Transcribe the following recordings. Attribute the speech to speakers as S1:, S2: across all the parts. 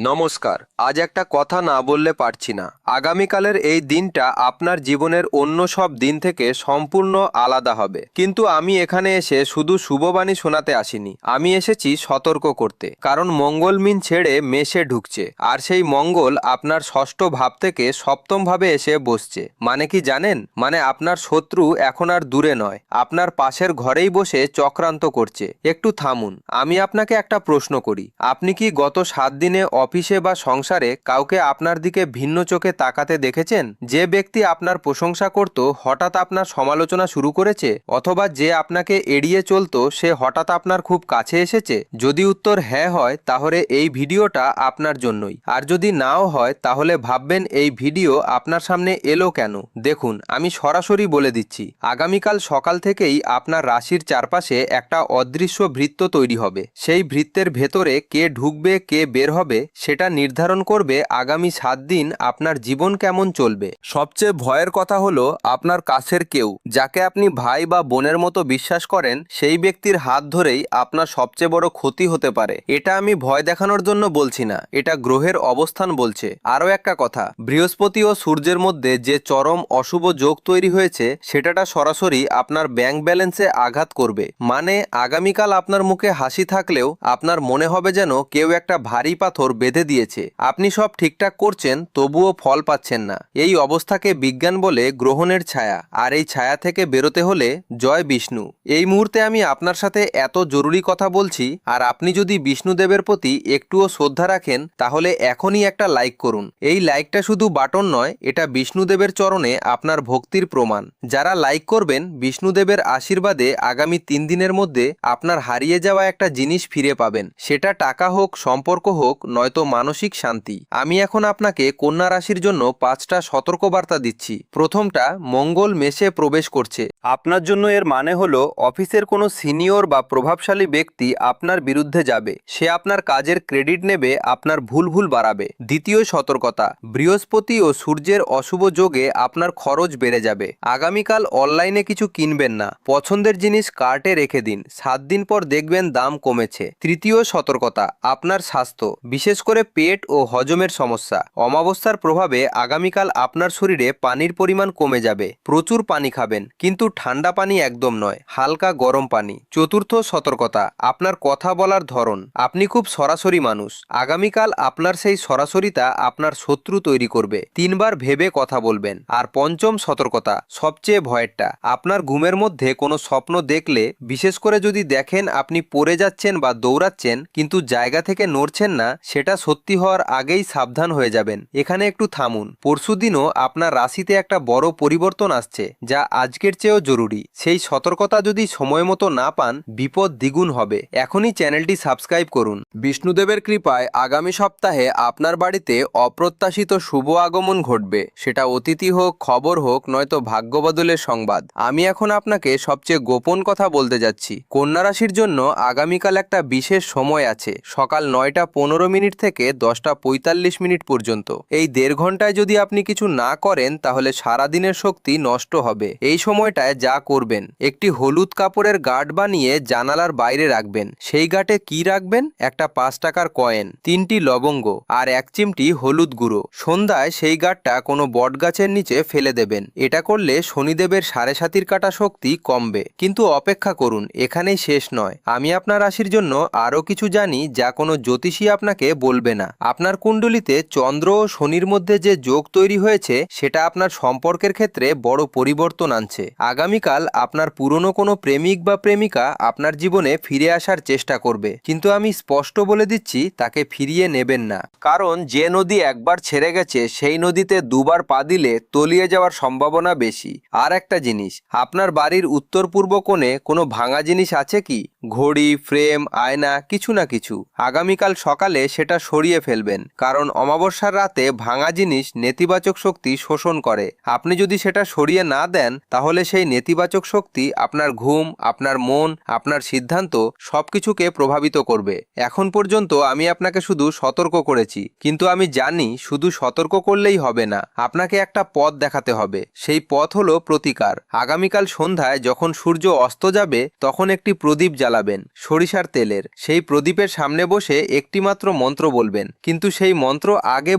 S1: নমস্কার। আজ একটা কথা না বললে পারছি না। আগামীকালের এই দিনটা আপনার জীবনের অন্য সব দিন থেকে সম্পূর্ণ আলাদা হবে। কিন্তু আমি এখানে এসে শুধু শুভবাণী শোনাতে আসিনি, আমি এসেছি সতর্ক করতে। কারণ মঙ্গল মিন ছেড়ে মেষে ঢুকছে, আর সেই মঙ্গল আপনার ষষ্ঠ ভাব থেকে সপ্তম ভাবে এসে বসছে। মানে কি জানেন? মানে আপনার শত্রু এখন আর দূরে নয়, আপনার পাশের ঘরেই বসে চক্রান্ত করছে। একটু থামুন, আমি আপনাকে একটা প্রশ্ন করি। আপনি কি গত 7 দিনে অফিসে বা সংসারে কাউকে আপনার দিকে ভিন্ন চোখে তাকাতে দেখেছেন? যে ব্যক্তি আপনার প্রশংসা করত হঠাৎ আপনার সমালোচনা শুরু করেছে, অথবা যে আপনাকে এড়িয়ে চলতো সে হঠাৎ আপনার খুব কাছে এসেছে? যদি উত্তর হ্যাঁ হয়, তাহলে এই ভিডিওটা আপনার জন্যই। আর যদি নাও হয়, তাহলে ভাববেন এই ভিডিও আপনার সামনে এলো কেন। দেখুন, আমি সরাসরি বলে দিচ্ছি, আগামীকাল সকাল থেকেই আপনার রাশির চারপাশে একটা অদৃশ্য বৃত্ত তৈরি হবে। সেই বৃত্তের ভেতরে কে ঢুকবে কে বের হবে সেটা নির্ধারণ করবে আগামী 7 দিন আপনার জীবন কেমন চলবে। সবচেয়ে ভয়ের কথা হলো, আপনার কাছের কেউ যাকে আপনি ভাই বা বোনের মতো বিশ্বাস করেন, সেই ব্যক্তির হাত ধরেই আপনার সবচেয়ে বড় ক্ষতি হতে পারে। এটা আমি ভয় দেখানোর জন্য বলছি না, এটা গ্রহের অবস্থান বলছে। আরও একটা কথা, বৃহস্পতি ও সূর্যের মধ্যে যে চরম অশুভ যোগ তৈরি হয়েছে, সেটাটা সরাসরি আপনার ব্যাংক ব্যালেন্সে আঘাত করবে। মানে আগামীকাল আপনার মুখে হাসি থাকলেও আপনার মনে হবে যেন কেউ একটা ভারী পাথর বেঁধে দিয়েছে। আপনি সব ঠিকঠাক করছেন, তবুও ফল পাচ্ছেন না। এই অবস্থাকে বিজ্ঞান বলে গ্রহণের ছায়া, আর এই ছায়া থেকে বেরোতে হলে জয় বিষ্ণু। এই মুহূর্তে আমি আপনার সাথে এত জরুরি কথা বলছি, আর আপনি যদি বিষ্ণুদেবের প্রতি একটুও শ্রদ্ধা রাখেন, তাহলে এখনই একটা লাইক করুন। এই লাইকটা শুধু বাটন নয়, এটা বিষ্ণুদেবের চরণে আপনার ভক্তির প্রমাণ। যারা লাইক করবেন, বিষ্ণুদেবের আশীর্বাদে আগামী 3 দিনের মধ্যে আপনার হারিয়ে যাওয়া একটা জিনিস ফিরে পাবেন। সেটা টাকা হোক, সম্পর্ক হোক, নয়তো মানসিক শান্তি। আমি এখন আপনাকে কন্যা রাশির জন্য 5টা সতর্কবার্তা দিচ্ছি। প্রথমটা, মঙ্গল মেষে প্রবেশ করছে। আপনার জন্য এর মানে হলো অফিসের কোনো সিনিয়র বা প্রভাবশালী ব্যক্তি আপনার বিরুদ্ধে যাবে। সে আপনার কাজের ক্রেডিট নেবে, আপনার ভুল বাড়াবে। দ্বিতীয় সতর্কতা, বৃহস্পতি ও সূর্যের অশুভ যোগে আপনার খরচ বেড়ে যাবে। আগামীকাল অনলাইনে কিছু কিনবেন না, পছন্দের জিনিস কার্টে রেখে দিন। 7 দিন পর দেখবেন দাম কমেছে। তৃতীয় সতর্কতা, আপনার স্বাস্থ্য, বিশেষ করে পেট ও হজমের সমস্যা। অমাবস্যার প্রভাবে আগামীকাল আপনার শরীরে পানির পরিমাণ কমে যাবে। প্রচুর পানি খাবেন, কিন্তু ঠান্ডা পানি একদম নয়, হালকা গরম পানি। চতুর্থ সতর্কতা, আপনার কথা বলার ধরন। আপনি খুব সরাসরি মানুষ, আগামীকাল আপনার সেই সরাসরিতা আপনার শত্রু তৈরি করবে। 3 বার ভেবে কথা বলবেন। আর পঞ্চম সতর্কতা, সবচেয়ে ভয়েরটা, আপনার ঘুমের মধ্যে কোনো স্বপ্ন দেখলে, বিশেষ করে যদি দেখেন আপনি পড়ে যাচ্ছেন বা দৌড়াচ্ছেন কিন্তু জায়গা থেকে নড়ছেন না, সেটা সত্যি হওয়ার আগেই সাবধান হয়ে যাবেন। এখানে একটু থামুন। পরশুদিনও আপনার রাশিতে একটা বড় পরিবর্তন আসছে, যা আজকের চেয়েও জরুরি। সেই সতর্কতা যদি সময় মতো না পান, বিপদ দ্বিগুণ হবে। এখনই চ্যানেলটি সাবস্ক্রাইব করুন। বিষ্ণুদেবের কৃপায় আগামী সপ্তাহে আপনার বাড়িতে অপ্রত্যাশিত শুভ আগমন ঘটবে। সেটা অতিথি হোক, খবর হোক, নয়তো ভাগ্য বদলের সংবাদ। আমি এখন আপনাকে সবচেয়ে গোপন কথা বলতে যাচ্ছি। কন্যা রাশির জন্য আগামীকাল একটা বিশেষ সময় আছে, সকাল 9টা 15 থেকে 10টা 45 পর্যন্ত। এই 1.5 ঘন্টায় যদি আপনি কিছু না করেন, তাহলে সারাদিনের শক্তি নষ্ট হবে। এই সময়টায় যা করবেন, একটি হলুদ কাপড়ের গার্ড বানিয়ে জানালার বাইরে রাখবেন। সেই গাঁটে কি রাখবেন? একটা 5 টাকার কয়েন, 3টি লবঙ্গ আর 1 চিমটি হলুদ গুঁড়ো। সন্ধ্যায় সেই গাঁটটা কোনো বটগাছের নিচে ফেলে দেবেন। এটা করলে শনিদেবের 7.5 কাটা শক্তি কমবে। কিন্তু অপেক্ষা করুন, এখানেই শেষ নয়। আমি আপনার রাশির জন্য আরও কিছু জানি, যা কোনো জ্যোতিষী আপনাকে বলবে না। আপনার কুণ্ডলিতে চন্দ্র ও শনির মধ্যে যে যোগ তৈরি হয়েছে, সেটা আপনার সম্পর্কের ক্ষেত্রে বড় পরিবর্তন আনছে। আগামীকাল আপনার পুরনো কোনো প্রেমিক বা প্রেমিকা আপনার জীবনে ফিরে আসার চেষ্টা করবে, কিন্তু আমি স্পষ্ট বলে দিচ্ছি, তাকে ফিরিয়ে নেবেন না। কারণ যে নদী একবার ছেড়ে গেছে, সেই নদীতে দুবার পা দিলে তলিয়ে যাওয়ার সম্ভাবনা বেশি। আর একটা জিনিস, আপনার বাড়ির উত্তর পূর্ব কোণে কোনো ভাঙা জিনিস আছে কি? ঘড়ি, ফ্রেম, আয়না, কিছু না কিছু। আগামীকাল সকালে সেটা সরিয়ে ফেলবেন, কারণ অমাবস্যার রাতে ভাঙা জিনিস নেতিবাচক শক্তি শোষণ করে। আপনি যদি সেটা সরিয়ে না দেন, তাহলে সেই নেতিবাচক শক্তি আপনার ঘুম, আপনার মন, আপনার সিদ্ধান্ত সবকিছুকে প্রভাবিত করবে। এখন পর্যন্ত আমি আপনাকে শুধু সতর্ক করেছি, কিন্তু আমি জানি শুধু সতর্ক করলেই হবে না, আপনাকে একটা পথ দেখাতে হবে। সেই পথ হলো প্রতিকার। আগামীকাল সন্ধ্যায় যখন সূর্য অস্ত যাবে, তখন একটি প্রদীপ জ্বালাবেন। জ্বালাবেন সরিষার তেলের। সেই প্রদীপের সামনে বসে একটিমাত্র মন্ত্র বলবেন, কিন্তু সেই মন্ত্র আগে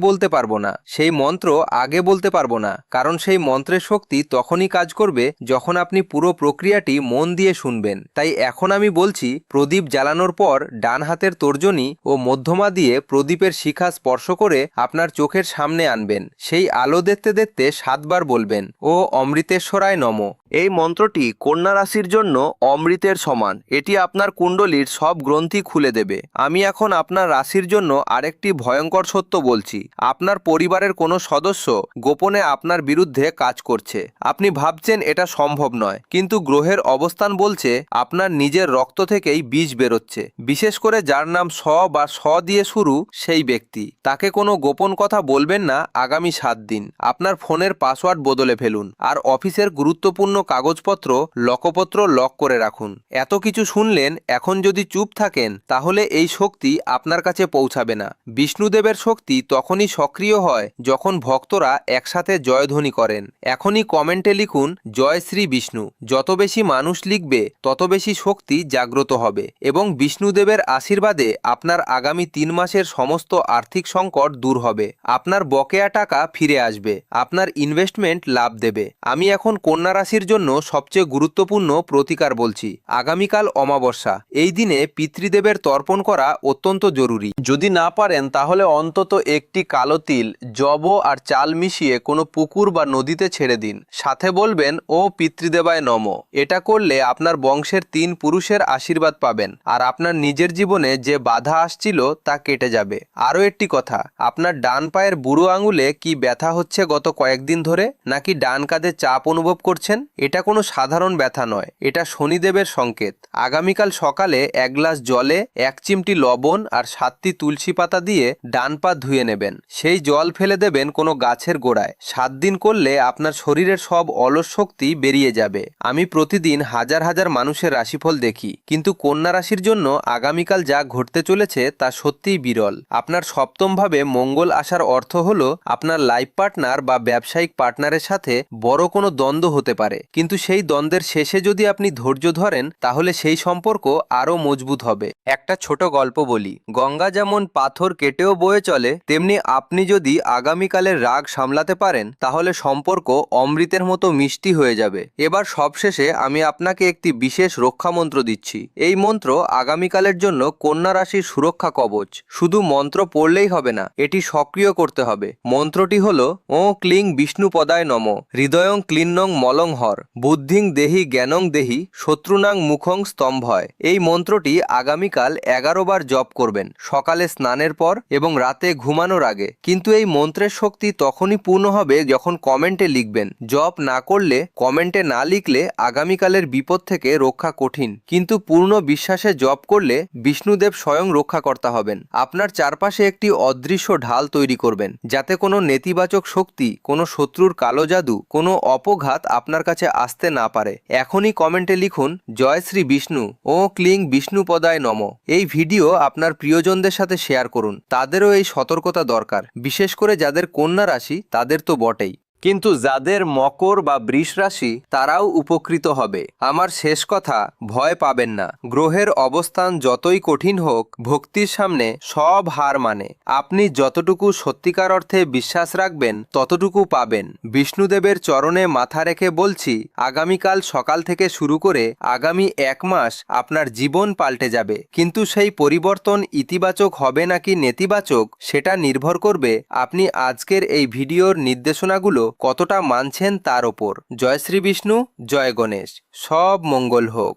S1: বলতে পারবো না। কারণ সেই মন্ত্রের শক্তি তখনই কাজ করবে যখন আপনি পুরো প্রক্রিয়াটি মন দিয়ে শুনবেন। তাই এখন আমি বলছি, প্রদীপ জ্বালানোর পর ডান হাতের তর্জনী ও মধ্যমা দিয়ে প্রদীপের শিখা স্পর্শ করে আপনার চোখের সামনে আনবেন। সেই আলো দেখতে দেখতে 7 বার বলবেন, ও অমৃতেশ্বরায় নমঃ। এই মন্ত্রটি কন্যা রাশির জন্য অমৃতের সমান। এটি আপনার কুণ্ডলীর সব গ্রন্থি খুলে দেবে। আমি এখন আপনার রাশির জন্য আরেকটি ভয়ঙ্কর সত্য বলছি। আপনার পরিবারের কোনো সদস্য গোপনে আপনার বিরুদ্ধে কাজ করছে। আপনি ভাবছেন এটা সম্ভব নয়, কিন্তু গ্রহের অবস্থান বলছে আপনার নিজের রক্ত থেকেই বীজ বেরোচ্ছে। বিশেষ করে যার নাম স বা স দিয়ে শুরু সেই ব্যক্তি। তাকে কোনো গোপন কথা বলবেন না আগামী 7 দিন। আপনার ফোনের পাসওয়ার্ড বদলে ফেলুন, আর অফিসের গুরুত্বপূর্ণ কাগজপত্র লকপত্র লক করে রাখুন। এত কিছু শুনলেন, এখন যদি চুপ থাকেন তাহলে এই শক্তি আপনার কাছে পৌঁছাবে না। বিষ্ণুদেবের শক্তি তখনই সক্রিয় হয় যখন ভক্তরা একসাথে জয়ধ্বনি করেন। এখনই কমেন্টে লিখুন জয় শ্রী বিষ্ণু। যত বেশি মানুষ লিখবে তত বেশি শক্তি জাগ্রত হবে, এবং বিষ্ণুদেবের আশীর্বাদে আপনার আগামী 3 মাসের সমস্ত আর্থিক সংকট দূর হবে। আপনার বকেয়া টাকা ফিরে আসবে, আপনার ইনভেস্টমেন্ট লাভ দেবে। আমি এখন কন্যা রাশির জন্য সবচেয়ে গুরুত্বপূর্ণ প্রতিকার বলছি। আগামীকাল অমাবস্যা। এই দিনে পিতৃদেবের তর্পণ করা অত্যন্ত জরুরি। যদি না পারেন তাহলে অন্তত একটি কালো তিল, যব আর চাল মিশিয়ে কোনো পুকুর বা নদীতে ছেড়ে দিন। সাথে বলবেন ও পিতৃদেবায় নমঃ। এটা করলে আপনার বংশের 3 পুরুষের আশীর্বাদ পাবেন, আর আপনার নিজের জীবনে যে বাধা আসছিল তা কেটে যাবে। আরও একটি কথা, আপনার ডান পায়ের বুড়ো আঙুলে কি ব্যথা হচ্ছে গত কয়েকদিন ধরে, নাকি ডান কাঁধে চাপ অনুভব করছেন? এটা কোনো সাধারণ ব্যথা নয়, এটা শনিদেবের সংকেত। আগামীকাল সকালে 1 গ্লাস জলে 1 চিমটি লবণ আর 7টি তুলসী পাতা দিয়ে ডান পা ধুয়ে নেবেন। সেই জল ফেলে দেবেন কোনো গাছের গোড়ায়। 7 দিন করলে আপনার শরীরের সব অলস শক্তি বেরিয়ে যাবে। আমি প্রতিদিন হাজার হাজার মানুষের রাশিফল দেখি, কিন্তু কন্যা রাশির জন্য আগামীকাল যা ঘটতে চলেছে তা সত্যিই বিরল। আপনার সপ্তম ভাবে মঙ্গল আসার অর্থ হলো আপনার লাইফ পার্টনার বা ব্যবসায়িক পার্টনারের সাথে বড় কোনো দ্বন্দ্ব হতে পারে, কিন্তু সেই দ্বন্দ্বের শেষে যদি আপনি ধৈর্য ধরেন তাহলে সেই সম্পর্ক আরও মজবুত হবে। একটা ছোট গল্প বলি। গঙ্গা যেমন পাথর কেটেও বয়ে চলে, তেমনি আপনি যদি আগামীকালের রাগ সামলাতে পারেন তাহলে সম্পর্ক অমৃতের মতো মিষ্টি হয়ে যাবে। এবার সবশেষে আমি আপনাকে একটি বিশেষ রক্ষা মন্ত্র দিচ্ছি। এই মন্ত্র আগামীকালের জন্য কন্যা রাশির সুরক্ষা কবচ। শুধু মন্ত্র পড়লেই হবে না, এটি সক্রিয় করতে হবে। মন্ত্রটি হলো ও ক্লিং বিষ্ণু পদায় নমঃ, হৃদয়ং ক্লিন্নং মলং হর, বুদ্ধিং দেহি জ্ঞানং দেহি, শত্রুনাং মুখং স্তম্ভয়। এই মন্ত্রটি আগামীকাল 11 বার জপ করবেন, সকালে স্নানের পর এবং রাতে ঘুমানোর আগে। কিন্তু এই মন্ত্রের শক্তি তখনই পূর্ণ হবে যখন কমেন্টে লিখবেন। জপ না করলে, কমেন্টে না লিখলে আগামীকালের বিপদ থেকে রক্ষা কঠিন, কিন্তু পূর্ণ বিশ্বাসে জপ করলে বিষ্ণুদেব স্বয়ং রক্ষাকর্তা হবেন। আপনার চারপাশে একটি অদৃশ্য ঢাল তৈরি করবেন, যাতে কোনো নেতিবাচক শক্তি, কোনো শত্রুর কালো জাদু, কোনো অপঘাত আপনার কাছে আসতে না পারে। এখনই কমেন্টে লিখুন জয় শ্রী বিষ্ণু ও ক্লিং বিষ্ণু পদায় নমঃ। এই ভিডিও আপনার প্রিয়জনদের সাথে শেয়ার করুন, তাদেরও এই সতর্কতা দরকার। বিশেষ করে যাদের কন্যা রাশি তাদের তো বটেই, কিন্তু যাদের মকর বা বৃষ রাশি তারাও উপকৃত হবে। আমার শেষ কথা, ভয় পাবেন না। গ্রহের অবস্থান যতই কঠিন হোক, ভক্তির সামনে সব হার মানে। আপনি যতটুকু সত্যিকার অর্থে বিশ্বাস রাখবেন ততটুকু পাবেন। বিষ্ণুদেবের চরণে মাথা রেখে বলছি, আগামীকাল সকাল থেকে শুরু করে আগামী 1 মাস আপনার জীবন পাল্টে যাবে। কিন্তু সেই পরিবর্তন ইতিবাচক হবে নাকি নেতিবাচক সেটা নির্ভর করবে আপনি আজকের এই ভিডিওর নির্দেশনাগুলো কতটা মানছেন তার ওপর। জয় শ্রী বিষ্ণু, জয় গণেশ। সব মঙ্গল হোক।